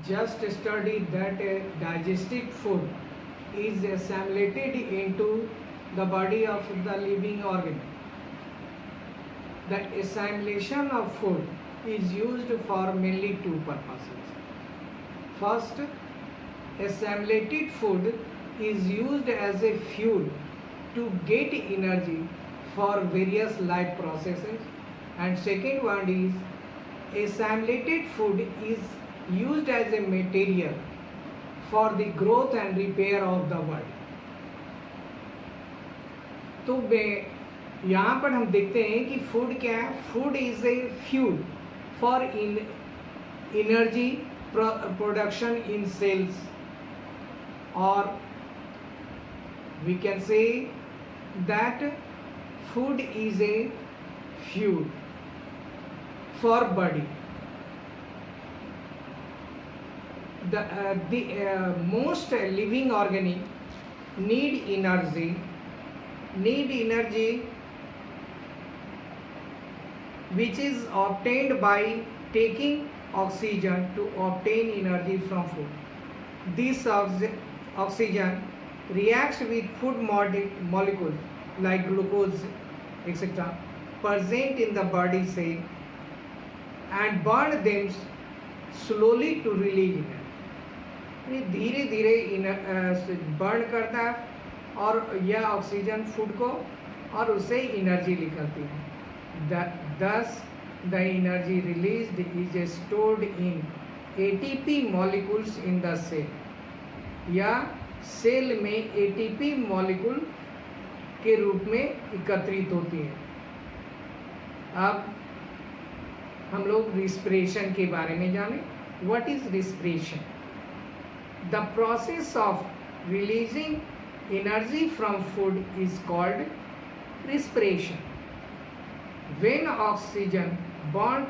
just studied that digested food is assimilated into the body of the living organism. The assimilation of food is used for mainly two purposes. First, assimilated food is used as a fuel to get energy for various life processes, and second one is assimilated food is used as a material for the growth and repair of the body. तो यहाँ पर हम देखते हैं कि food क्या है. Food is a fuel for energy production in cells, और we can say that food is a fuel for body. The most living organism need energy which is obtained by taking oxygen to obtain energy from food. This oxygen reacts with food molecules like glucose etc. present in the body cell and burn them slowly to release energy. धीरे धीरे burn करता है और यह oxygen food को और उससे energy निकलती है. Thus the energy released is stored in ATP molecules in the cell. या सेल में ATP मॉलिक्यूल के रूप में एकत्रित होती है. अब हम लोग रिस्पिरेशन के बारे में जानें. What is respiration? The process of releasing energy from food is called respiration. When oxygen burn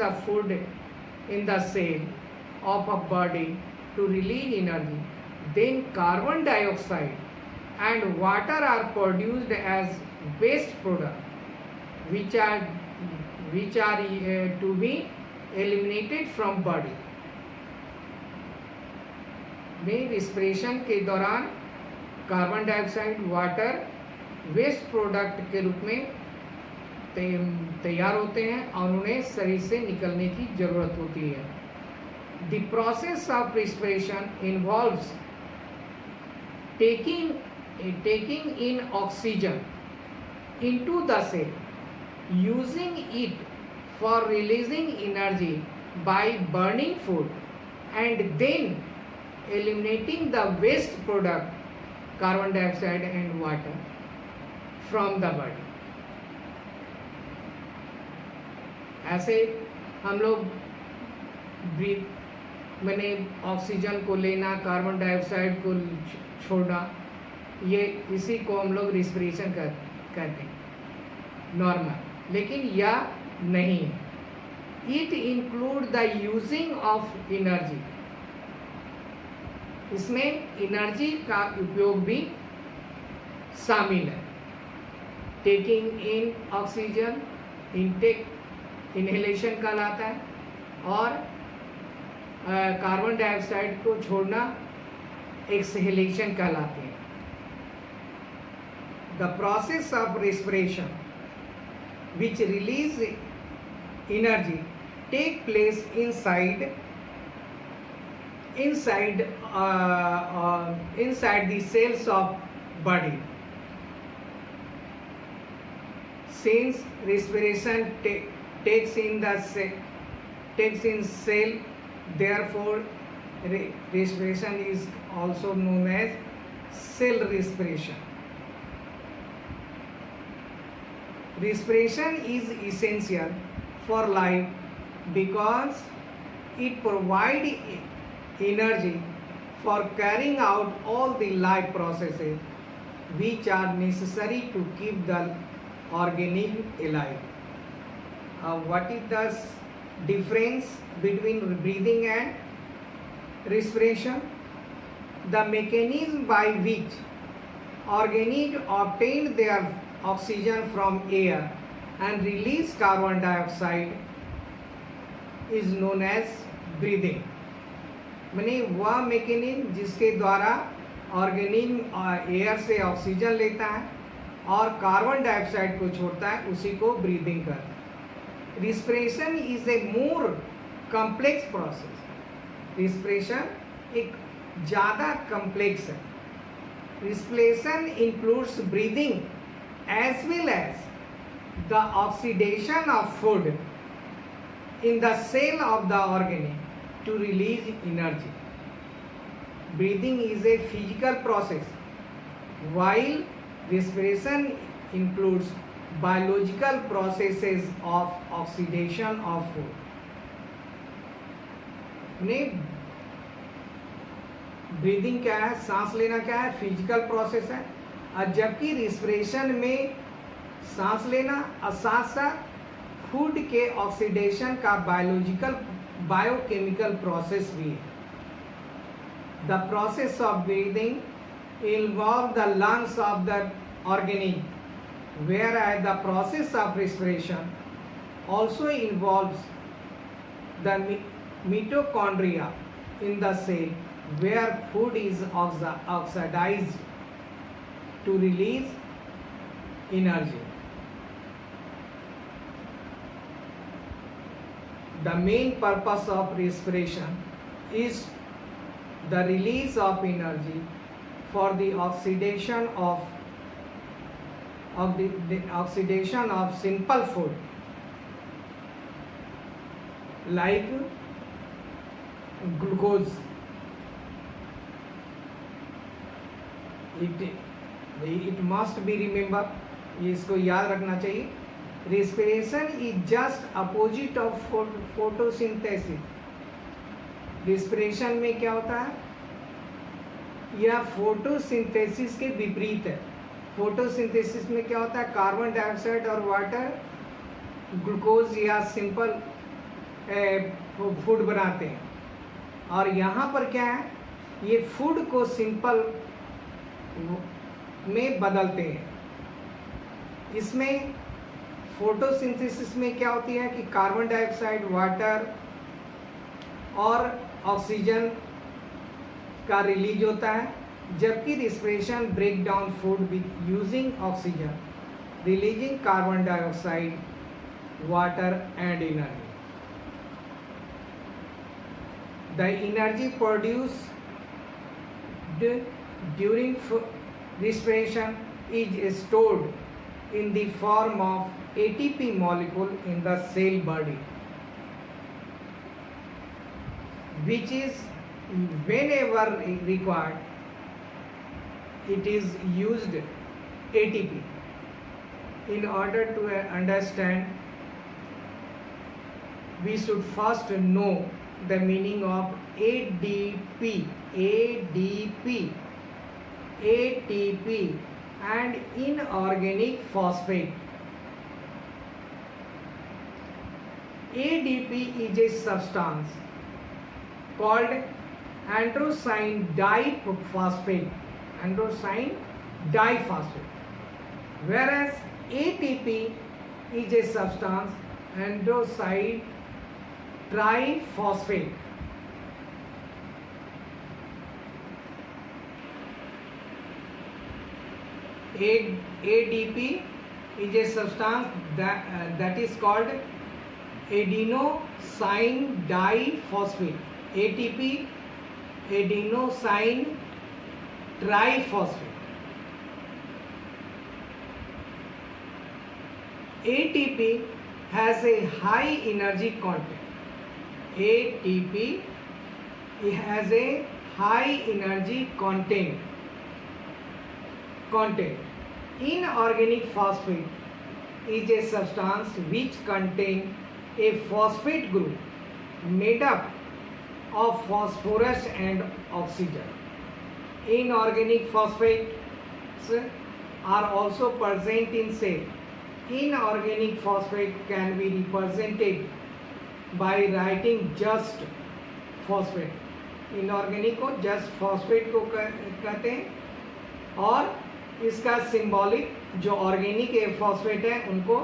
the food in the cell of a body to release energy, then carbon dioxide and water are produced as waste product, which are to be eliminated from body. में respiration के दौरान carbon dioxide, water waste product के रूप में तैयार होते हैं और उन्हें शरीर से निकलने की जरूरत होती है. The process of respiration involves taking in oxygen into the cell, using it for releasing energy by burning food, and then eliminating the waste product carbon dioxide and water from the body. ऐसे हम लोग मैंने oxygen को लेना, carbon dioxide को छोड़ना, ये इसी को हम लोग रिस्पिरेशन कहते हैं नॉर्मल. लेकिन यह नहीं है. It include the using of energy. इसमें एनर्जी का उपयोग भी शामिल है. Taking in oxygen intake inhalation कहलाता है, और कार्बन डाइऑक्साइड को छोड़ना एक्सहेलेशन कहलाते हैं. The process of respiration which release energy take place inside the cells of body. Since respiration takes in cell, therefore respiration is also known as cell respiration. Respiration is essential for life because it provides energy for carrying out all the life processes which are necessary to keep the organism alive. What is the difference between breathing and respiration? The mechanism by which organisms obtain their oxygen from air and release carbon dioxide is known as breathing. माने वह mechanism जिसके द्वारा organism air से oxygen लेता है और carbon dioxide को छोड़ता है, उसी को ब्रीदिंग कहते हैं। Respiration is a more complex process. Respiration एक ज़्यादा कॉम्प्लेक्स है। Respiration includes breathing as well as the oxidation of food in the cell of the organism to release energy. Breathing is a physical process, while respiration includes biological processes of oxidation of food. Breathing क्या है, सांस लेना क्या है, physical process है, और जबकि respiration में सांस लेना और साथ साथ फूड के ऑक्सीडेशन का बायोकेमिकल प्रोसेस भी है। The process of breathing involve the lungs of the organism, whereas the process of respiration also involves the mitochondria in the cell where food is oxidized to release energy. The main purpose of respiration is the release of energy for the oxidation of the oxidation of simple food like glucose. It must be remember, इसको याद रखना चाहिए, respiration is just opposite of photosynthesis. respiration में क्या होता है, यह photosynthesis के विपरीत है। फोटोसिंथेसिस में क्या होता है, कार्बन डाइऑक्साइड और वाटर ग्लूकोज या सिंपल फूड बनाते हैं, और यहाँ पर क्या है, ये फूड को सिंपल में बदलते हैं। इसमें फोटोसिंथेसिस में क्या होती है कि कार्बन डाइऑक्साइड, वाटर और ऑक्सीजन का रिलीज होता है, जबकि respiration break down food with using oxygen, releasing carbon dioxide, water and energy. The energy produced during respiration is stored in the form of ATP molecule in the cell body, which is whenever required it is used ATP. In order to understand, we should first know the meaning of ADP, ATP and inorganic phosphate. ADP is a substance called androgen diphosphate, whereas ATP is a substance androgen triphosphate. ADP is a substance that is called adenosine diphosphate. ATP, adenosine triphosphate. ATP has a high energy content. ATP has a high energy content. Inorganic phosphate is a substance which contains a phosphate group made up of phosphorus and oxygen. Inorganic phosphates are also present in cell. Inorganic phosphate can be represented by writing just phosphate. Inorganic को just phosphate को कहते हैं, और इसका symbolic जो organic phosphate है उनको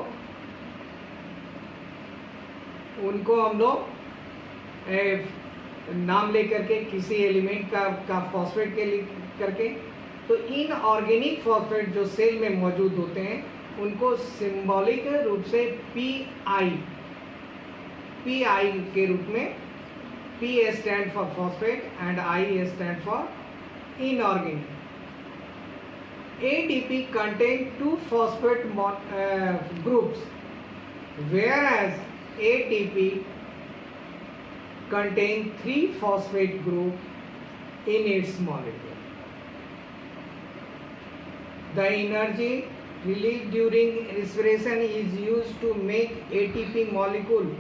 हम लोग नाम लेकर के, किसी एलिमेंट का फॉस्फेट के करके। तो इनऑर्गेनिक फॉस्फेट जो सेल में मौजूद होते हैं उनको सिंबॉलिक रूप से पी आई के रूप में, P stand for phosphate and I stand for inorganic. ADP contain 2 phosphate groups, whereas ATP contain 3 phosphate group in its molecule. The energy released during respiration is used to make ATP molecule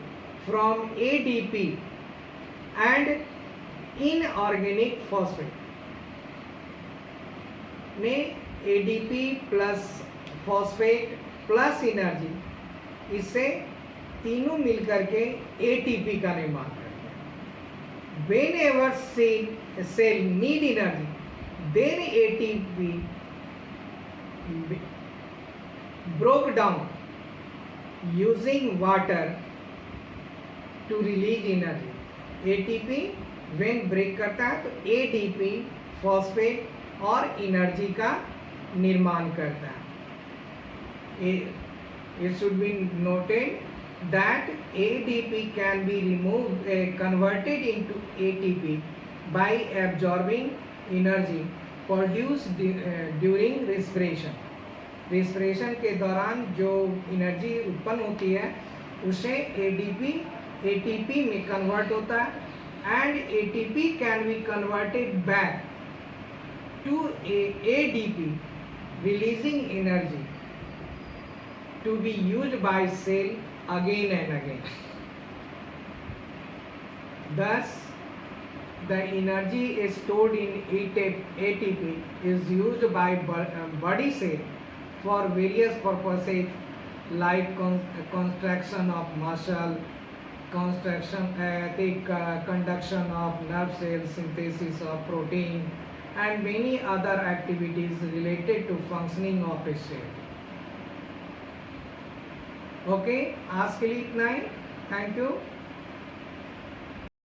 from ADP and inorganic phosphate. में ADP plus phosphate plus energy, इससे तीनों मिलकर के ATP का निर्माण करते हैं। Whenever cell need energy, then ATP broke down using water to release energy. ATP when break करता है तो ADP फॉस्फेट और एनर्जी का निर्माण करता है। It should be noted that ADP can be converted into ATP by absorbing energy produced during respiration. Respiration के दौरान जो एनर्जी उत्पन्न होती है उसे ATP में कन्वर्ट होता है, and ATP can be converted back to ADP, releasing energy to be used by cell again and again. Thus, the energy stored in ATP is used by body cell for various purposes like construction of muscle, conduction of nerve cells, synthesis of protein, and many other activities related to functioning of a cell. Okay, आज के लिए इतना ही। Thank you.